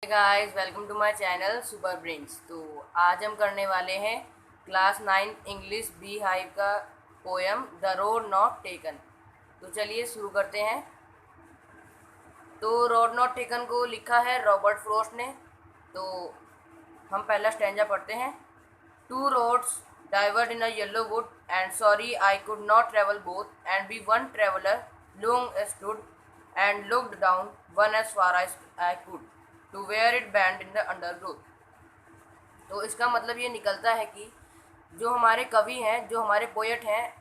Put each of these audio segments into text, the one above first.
Guys, welcome to my channel super brains. तो आज हम करने वाले हैं क्लास 9 इंग्लिश बी हाइव का poem the road not taken. तो चलिए शुरू करते हैं। तो रोड नॉट टेकन को लिखा है रॉबर्ट फ्रॉस्ट ने। तो हम पहला स्टैंजा पढ़ते हैं। Two roads diverged in a yellow wood, and sorry I could not travel both, and be one traveler long stood and looked down one as far as I could to where it bent in the undergrowth। तो इसका मतलब ये निकलता है कि जो हमारे कवि हैं, जो हमारे पोएट हैं,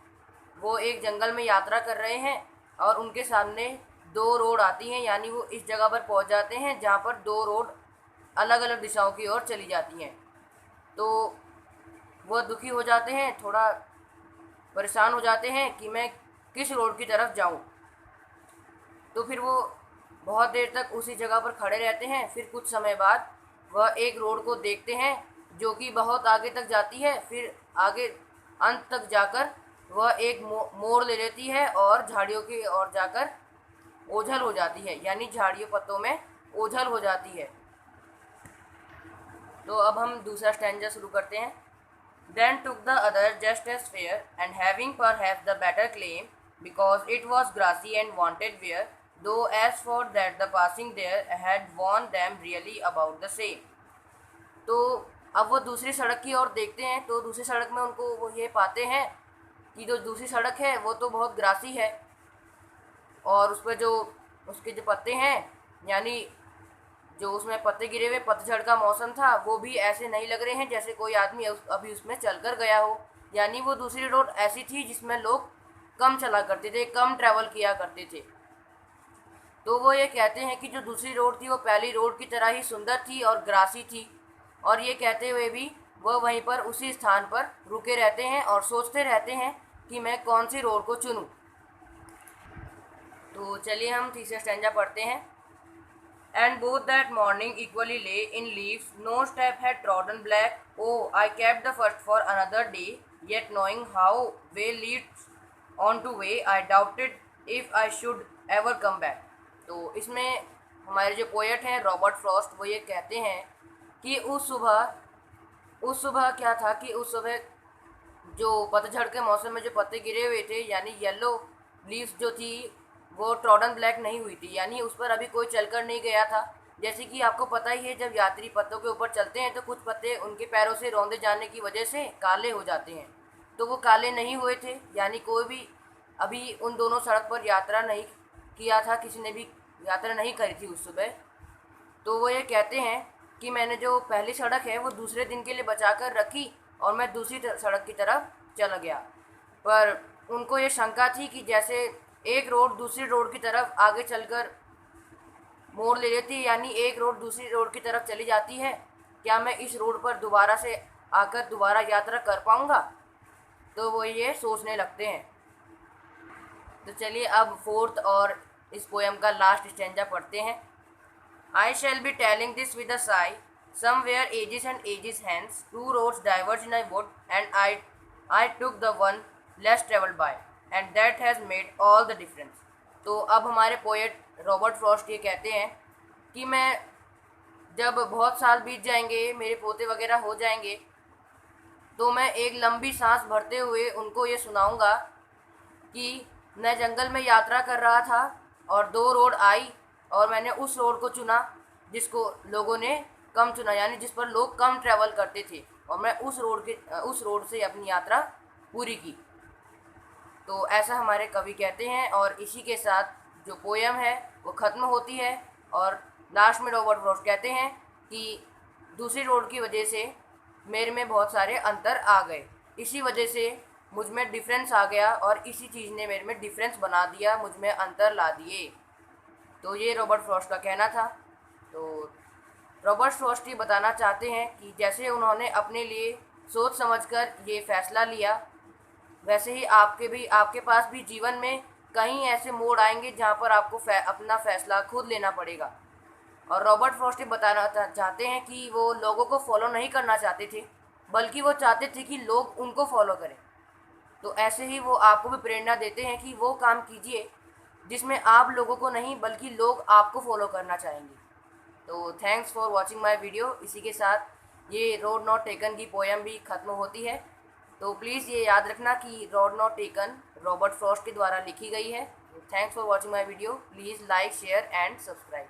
वो एक जंगल में यात्रा कर रहे हैं और उनके सामने दो रोड आती हैं, यानी वो इस जगह पर पहुंच जाते हैं जहाँ पर दो रोड अलग अलग दिशाओं की ओर चली जाती हैं। तो वह दुखी हो जाते हैं, थोड़ा परेशान हो जाते हैं कि मैं किस रोड की तरफ जाऊं। तो फिर वो बहुत देर तक उसी जगह पर खड़े रहते हैं। फिर कुछ समय बाद वह एक रोड को देखते हैं जो कि बहुत आगे तक जाती है। फिर आगे अंत तक जाकर वह एक मोड़ ले लेती है और झाड़ियों की ओर जाकर ओझल हो जाती है, यानी झाड़ियों पत्तों में ओझल हो जाती है। तो अब हम दूसरा स्टैंजा शुरू करते हैं। Then took the other just as fair, and having perhaps the better claim, because it was grassy and wanted wear, though as for that the passing there had warned them really about the same। तो अब वो दूसरी सड़क की ओर देखते हैं, तो दूसरी सड़क में उनको वो ये पाते हैं कि जो दूसरी सड़क है वो तो बहुत ग्रासी है और उस पर जो उसके जो पत्ते हैं, यानी जो उसमें पत्ते गिरे हुए, पतझड़ का मौसम था, वो भी ऐसे नहीं लग रहे हैं जैसे कोई आदमी अभी उसमें चलकर गया हो। यानी वो दूसरी रोड ऐसी थी जिसमें लोग कम चला करते थे, कम ट्रैवल किया करते थे। तो वो ये कहते हैं कि जो दूसरी रोड थी वो पहली रोड की तरह ही सुंदर थी और ग्रासी थी। और ये कहते हुए भी वह वहीं पर उसी स्थान पर रुके रहते हैं और सोचते रहते हैं कि मैं कौन सी रोड को चुनूँ। तो चलिए हम तीसरा स्टैंजा पढ़ते हैं। And both that morning equally lay in leaves, no step had trodden black. Oh, I kept the first for another day, yet knowing how way leads on to way, I doubted if I should ever come back। तो इसमें हमारे जो poet हैं Robert Frost, वो ये कहते हैं कि उस सुबह क्या था कि उस सुबह जो पतझड़ के मौसम में जो पत्ते गिरे हुए थे, यानी येलो लीव्स जो थी, वो ट्रॉडन ब्लैक नहीं हुई थी, यानी उस पर अभी कोई चलकर नहीं गया था। जैसे कि आपको पता ही है, जब यात्री पत्तों के ऊपर चलते हैं तो कुछ पत्ते उनके पैरों से रौंदे जाने की वजह से काले हो जाते हैं। तो वो काले नहीं हुए थे, यानी कोई भी अभी उन दोनों सड़क पर यात्रा नहीं किया था, किसी ने भी यात्रा नहीं करी थी उस सुबह। तो वो ये कहते हैं कि मैंने जो पहली सड़क है वो दूसरे दिन के लिए बचा कर रखी और मैं दूसरी सड़क की तरफ चला गया। पर उनको ये शंका थी कि जैसे एक रोड दूसरी रोड की तरफ आगे चलकर मोड़ ले लेती है, यानी एक रोड दूसरी रोड की तरफ चली जाती है, क्या मैं इस रोड पर दोबारा से आकर दोबारा यात्रा कर पाऊँगा। तो वो ये सोचने लगते हैं। तो चलिए अब फोर्थ और इस पोएम का लास्ट स्टैंजा पढ़ते हैं। I shall be telling this with a sigh, somewhere ages and ages hence, two roads diverged in a wood, and I took the one less travelled by, and that has made all the difference। तो अब हमारे poet Robert Frost ये कहते हैं कि मैं जब बहुत साल बीत जाएंगे, मेरे पोते वगैरह हो जाएंगे, तो मैं एक लंबी सांस भरते हुए उनको ये सुनाऊंगा कि मैं जंगल में यात्रा कर रहा था और दो रोड आई और मैंने उस रोड को चुना जिसको लोगों ने कम चुना, यानी जिस पर लोग कम ट्रैवल करते थे, और मैं उस रोड से अपनी यात्रा पूरी की। तो ऐसा हमारे कवि कहते हैं और इसी के साथ जो पोएम है वो ख़त्म होती है। और लास्ट में रॉबर्ट फ्रॉस्ट कहते हैं कि दूसरी रोड की वजह से मेरे में बहुत सारे अंतर आ गए, इसी वजह से मुझ में डिफरेंस आ गया और इसी चीज़ ने मेरे में डिफरेंस बना दिया, मुझ में अंतर ला दिए। तो ये रॉबर्ट फ्रॉस्ट का कहना था। तो रॉबर्ट फ्रॉस्ट ये बताना चाहते हैं कि जैसे उन्होंने अपने लिए सोच समझकर ये फ़ैसला लिया, वैसे ही आपके पास भी जीवन में कहीं ऐसे मोड़ आएंगे जहाँ पर आपको अपना फ़ैसला खुद लेना पड़ेगा। और रॉबर्ट फ्रॉस्ट ये बताना चाहते हैं कि वो लोगों को फॉलो नहीं करना चाहते थे, बल्कि वो चाहते थे कि लोग उनको फॉलो करें। तो ऐसे ही वो आपको भी प्रेरणा देते हैं कि वो काम कीजिए जिसमें आप लोगों को नहीं बल्कि लोग आपको फॉलो करना चाहेंगे। तो thanks for watching my video. इसी के साथ ये रोड नॉट टेकन की पोएम भी ख़त्म होती है। तो प्लीज़ ये याद रखना कि road not taken Robert Frost के द्वारा लिखी गई है। Thanks for watching my video. Please like share and subscribe.